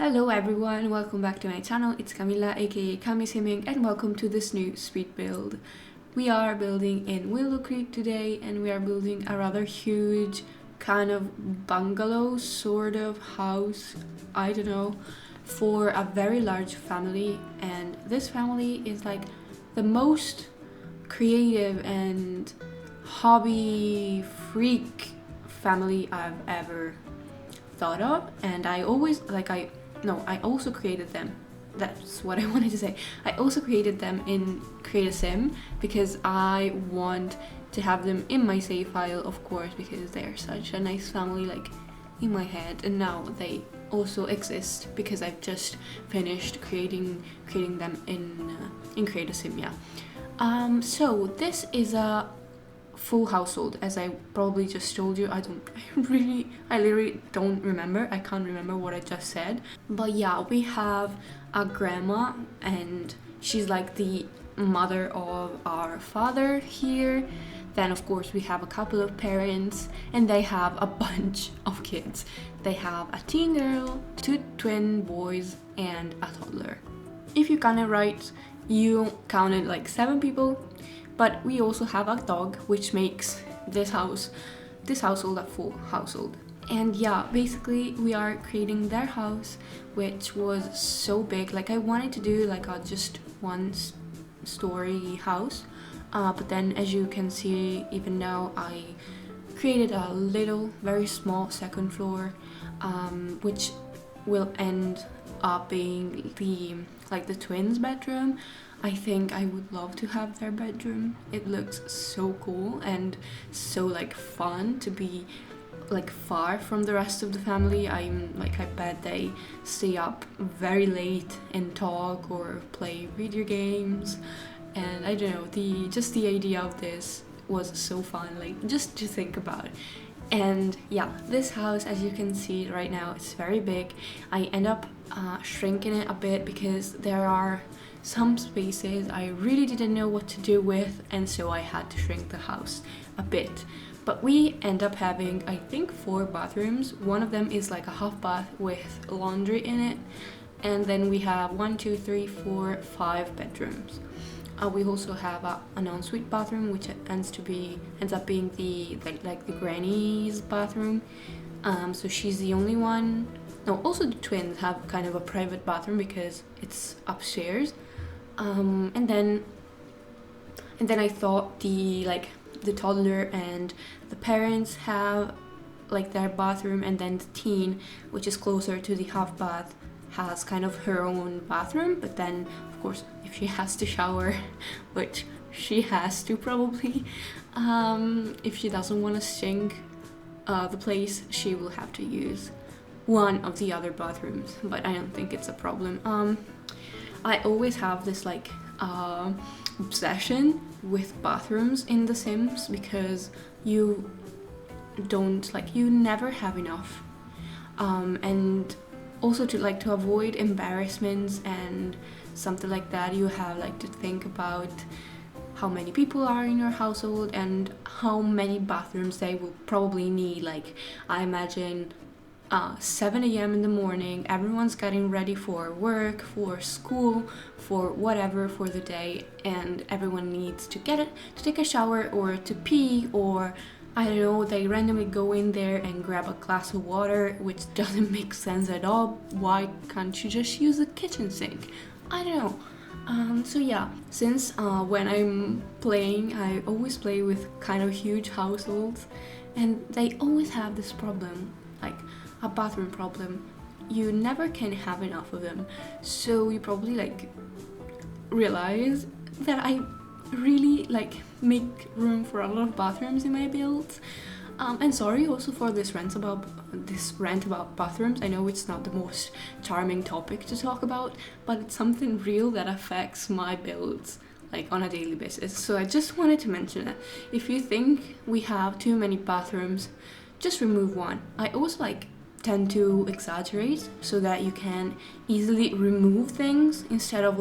Hello everyone, welcome back to my channel. It's Camilla aka CamiSimming and welcome to this new speed build. We are building in Willow Creek today and we are building a rather huge kind of bungalow sort of house, I don't know, for a very large family, and this family is like the most creative and hobby freak family I've ever thought of, and I also created them. That's what I wanted to say. I also created them in Create a Sim because I want to have them in my save file, of course, because they are such a nice family, like in my head, and now they also exist because I've just finished creating them in Create a Sim. Yeah. So this is a full household, as I probably just told you. I literally don't remember. I can't remember what I just said. But yeah, we have a grandma and she's like the mother of our father here. Then of course we have a couple of parents and they have a bunch of kids. They have a teen girl, 2 twin boys and a toddler. If you count it right, you counted like 7 people. But we also have a dog, which makes this household a full household. And yeah, basically we are creating their house, which was so big. Like I wanted to do like a just one story house, but then as you can see, even now I created a little, very small second floor, which will end up being the twins' bedroom. I think I would love to have their bedroom. It looks so cool and so like fun to be like far from the rest of the family. I bet they stay up very late and talk or play video games, and I don't know, the idea of this was so fun, like just to think about. And yeah, this house, as you can see right now, it's very big. I end up shrinking it a bit because there are some spaces I really didn't know what to do with, and so I had to shrink the house a bit. But we end up having, I think, 4 bathrooms. One of them is like a half bath with laundry in it, and then we have 1, 2, 3, 4, 5 bedrooms. We also have an ensuite bathroom, which ends up being the granny's bathroom. So she's the only one. No, also the twins have kind of a private bathroom because it's upstairs. And then I thought the toddler and the parents have like their bathroom, and then the teen, which is closer to the half bath, has kind of her own bathroom. But then of course, if she has to shower, which she has to probably, if she doesn't want to stink the place, she will have to use one of the other bathrooms, but I don't think it's a problem. I always have this obsession with bathrooms in The Sims because you never have enough, and also to avoid embarrassments and something like that, you have to think about how many people are in your household and how many bathrooms they will probably need. Like I imagine 7 a.m. in the morning, everyone's getting ready for work, for school, for whatever, for the day, and everyone needs to take a shower or to pee, or I don't know, they randomly go in there and grab a glass of water, which doesn't make sense at all. Why can't you just use the kitchen sink? I don't know. So yeah, since when I'm playing, I always play with kind of huge households, and they always have this problem, like a bathroom problem. You never can have enough of them. So you probably realize that I really make room for a lot of bathrooms in my builds. And sorry also for this rant about bathrooms. I know it's not the most charming topic to talk about, but it's something real that affects my builds on a daily basis. So I just wanted to mention it. If you think we have too many bathrooms, just remove one. I also tend to exaggerate so that you can easily remove things instead of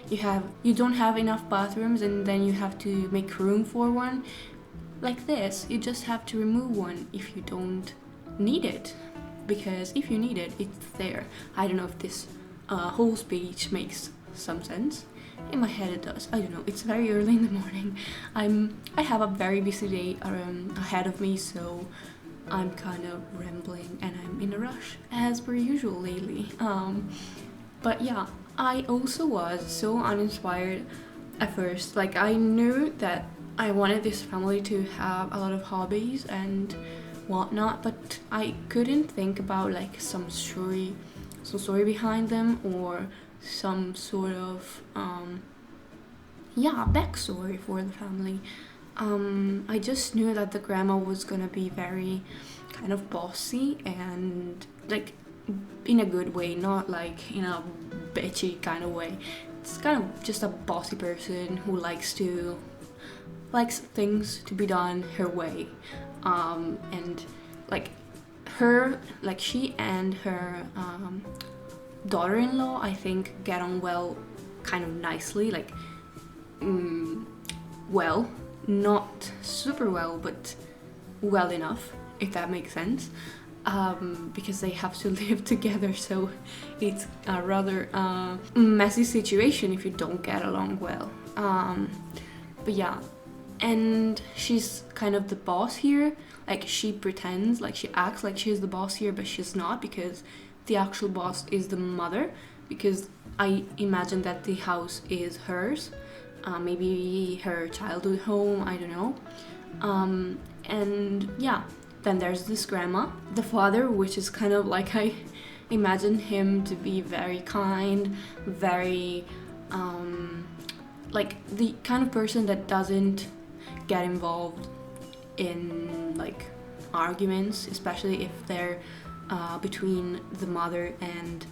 you don't have enough bathrooms and then you have to make room for one. Like this, you just have to remove one if you don't need it. because if you need it, it's there. I don't know if this whole speech makes some sense. In my head it does. I don't know, it's very early in the morning. I have a very busy day ahead of me, so I'm kind of rambling and I'm in a rush as per usual lately. But yeah, I also was so uninspired at first. Like, I knew that I wanted this family to have a lot of hobbies and whatnot, but I couldn't think about like some story behind them, or some sort of backstory for the family. I just knew that the grandma was gonna be very kind of bossy, and like in a good way, not like in a bitchy kind of way. It's kind of just a bossy person who likes things to be done her way, and like she and her daughter-in-law, I think, get on well, kind of nicely, like well, not super well, but well enough, if that makes sense, because they have to live together, so it's a rather messy situation if you don't get along well. But yeah, and she's kind of the boss here. Like, she pretends, like she acts like she's the boss here, but she's not, because the actual boss is the mother, because I imagine that the house is hers, maybe her childhood home, I don't know. And yeah, then there's this grandma. The father, which is kind of like, I imagine him to be very kind, very like the kind of person that doesn't get involved in like arguments, especially if they're between the mother and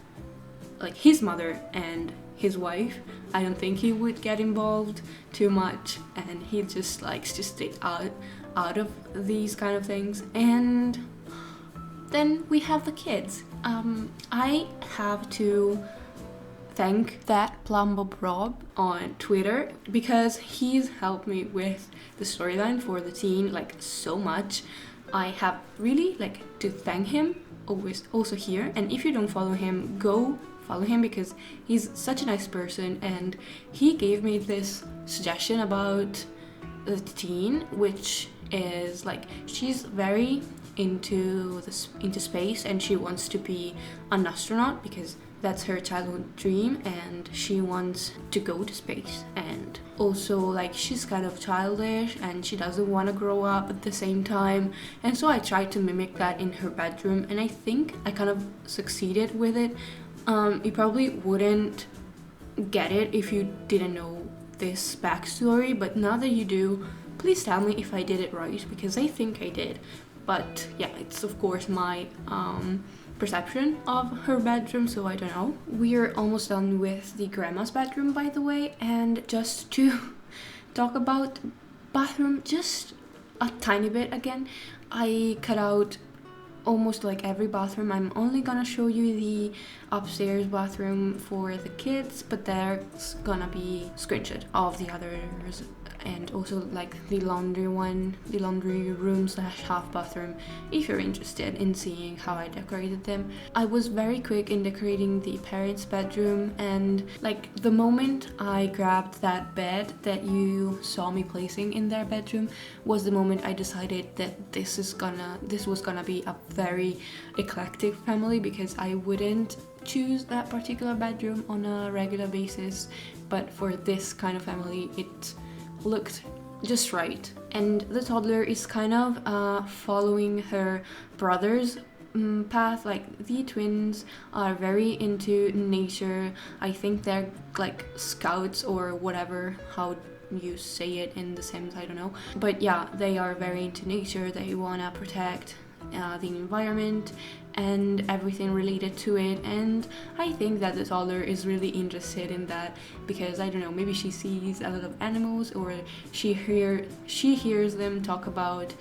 like his mother and his wife. I don't think he would get involved too much, and he just likes to stay out of these kind of things. And then we have the kids. I have to thank that Plumbob Rob on Twitter, because he's helped me with the storyline for the teen like so much. I have really like to thank him always also here, and if you don't follow him, go follow him, because he's such a nice person, and he gave me this suggestion about the teen, which is like, she's very into space, and she wants to be an astronaut because that's her childhood dream, and she wants to go to space. And also, like, she's kind of childish and she doesn't want to grow up at the same time, and so I tried to mimic that in her bedroom, and I think I kind of succeeded with it. You probably wouldn't get it if you didn't know this backstory, but now that you do, please tell me if I did it right, because I think I did. But yeah, it's of course my perception of her bedroom, so I don't know. We're almost done with the grandma's bedroom, by the way, and just to talk about bathroom just a tiny bit again, I cut out almost like every bathroom. I'm only gonna show you the upstairs bathroom for the kids, but there's gonna be screenshot of the others, and also like the laundry room / half bathroom, if you're interested in seeing how I decorated them. I was very quick in decorating the parents' bedroom, and like the moment I grabbed that bed that you saw me placing in their bedroom was the moment I decided that this was gonna be a very eclectic family, because I wouldn't choose that particular bedroom on a regular basis, but for this kind of family it looked just right. And the toddler is kind of following her brother's path. Like, the twins are very into nature. I think they're like scouts or whatever, how you say it in The Sims, I don't know. But yeah, they are very into nature. They wanna protect the environment and everything related to it, and I think that the toddler is really interested in that, because I don't know, maybe she sees a lot of animals, or she hears them talk about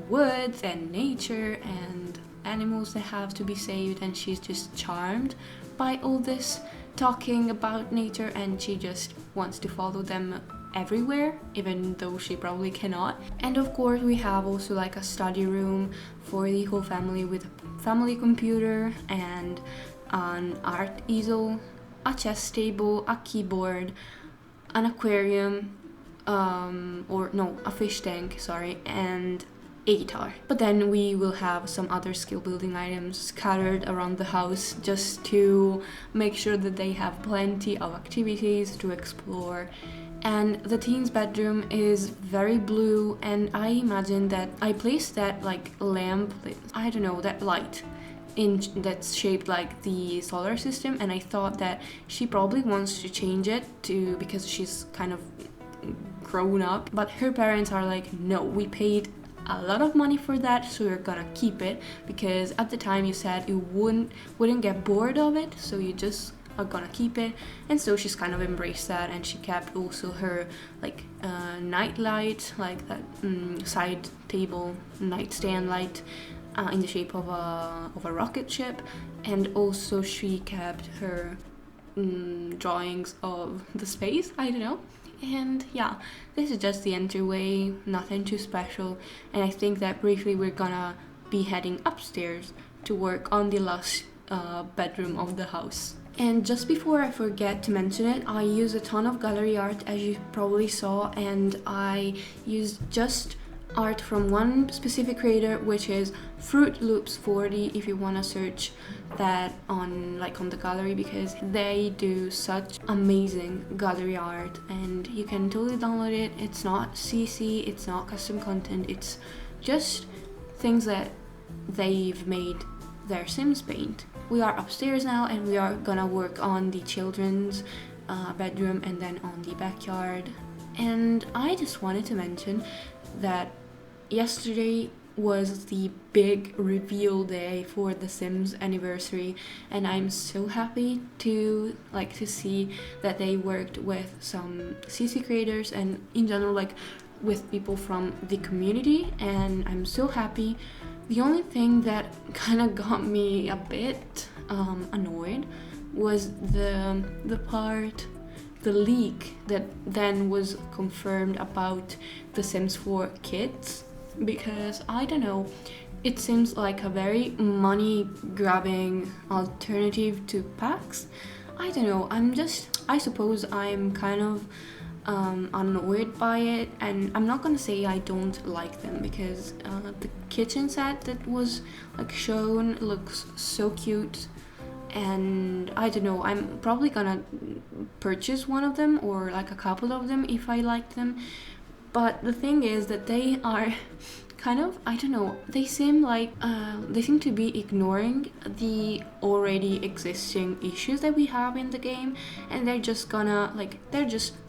woods and nature and animals that have to be saved, and she's just charmed by all this talking about nature, and she just wants to follow them everywhere, even though she probably cannot. And of course we have also like a study room for the whole family with a family computer and an art easel, a chess table, a keyboard, an aquarium, a fish tank, sorry, and a guitar. But then we will have some other skill building items scattered around the house just to make sure that they have plenty of activities to explore. And the teen's bedroom is very blue, and I imagine that I placed that like lamp, I don't know, that light that's shaped like the solar system, and I thought that she probably wants to change it to, because she's kind of grown up, but her parents are like, no, we paid a lot of money for that, so you're gonna keep it, because at the time you said you wouldn't get bored of it, so you just are gonna keep it. And so she's kind of embraced that, and she kept also her like night light, like that side table nightstand light in the shape of a rocket ship, and also she kept her drawings of the space, I don't know. And yeah, this is just the entryway, nothing too special, and I think that briefly we're gonna be heading upstairs to work on the last bedroom of the house. And just before I forget to mention it, I use a ton of gallery art, as you probably saw, and I used just art from one specific creator, which is Fruit Loops 40, if you want to search that on the gallery, because they do such amazing gallery art and you can totally download it. It's not CC, it's not custom content, it's just things that they've made their Sims paint. We are upstairs now, and we are gonna work on the children's bedroom and then on the backyard. And I just wanted to mention that yesterday was the big reveal day for the Sims anniversary, and I'm so happy to see that they worked with some CC creators and in general with people from the community, and I'm so happy. The only thing that kind of got me a bit annoyed was the leak that then was confirmed about the Sims 4 Kids, because I don't know, it seems like a very money grabbing alternative to packs. I don't know, I suppose I'm kind of annoyed by it, and I'm not gonna say I don't like them, because the kitchen set that was shown looks so cute, and I don't know, I'm probably gonna purchase one of them or a couple of them if I like them. But the thing is that they are kind of, I don't know, they seem to be ignoring the already existing issues that we have in the game, and they're just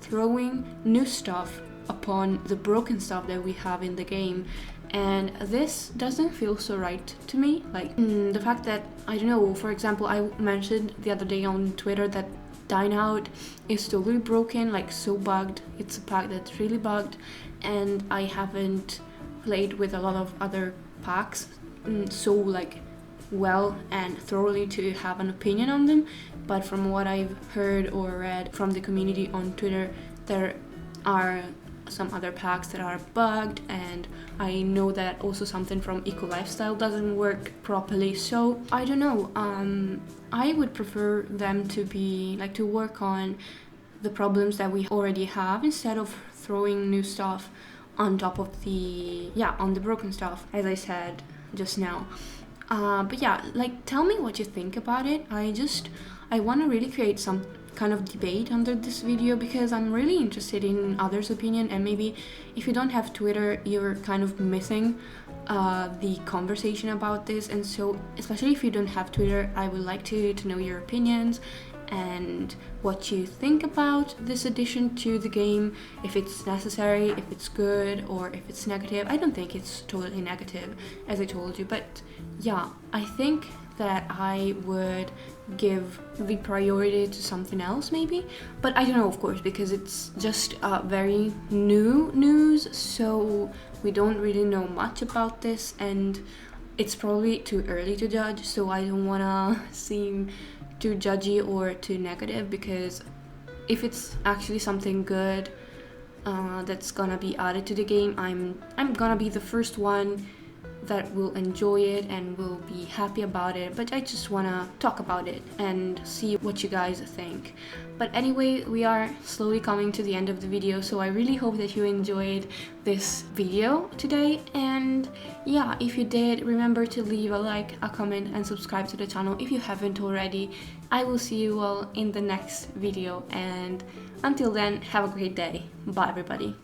throwing new stuff upon the broken stuff that we have in the game. And this doesn't feel so right to me. The fact that, I don't know, for example, I mentioned the other day on Twitter that Dine Out is totally broken, so bugged. It's a pack that's really bugged, and I haven't played with a lot of other packs so well and thoroughly to have an opinion on them. But from what I've heard or read from the community on Twitter, there are some other packs that are bugged, and I know that also something from Eco Lifestyle doesn't work properly. So I don't know, I would prefer them to be to work on the problems that we already have instead of throwing new stuff on top of on the broken stuff, as I said just now. But yeah, tell me what you think about it. I want to really create some kind of debate under this video, because I'm really interested in others' opinion, and maybe if you don't have Twitter, you're kind of missing the conversation about this. And so, especially if you don't have Twitter, I would like to know your opinions and what you think about this addition to the game, if it's necessary, if it's good, or if it's negative. I don't think it's totally negative, as I told you, but yeah, I think that I would give the priority to something else maybe, but I don't know, of course, because it's just very new news, so we don't really know much about this, and it's probably too early to judge, so I don't wanna seem too judgy or too negative, because if it's actually something good, that's gonna be added to the game. I'm gonna be the first one that will enjoy it and will be happy about it, but I just wanna talk about it and see what you guys think. But anyway, we are slowly coming to the end of the video, so I really hope that you enjoyed this video today. And yeah, if you did, remember to leave a like, a comment, and subscribe to the channel if you haven't already. I will see you all in the next video, and until then, have a great day. Bye everybody.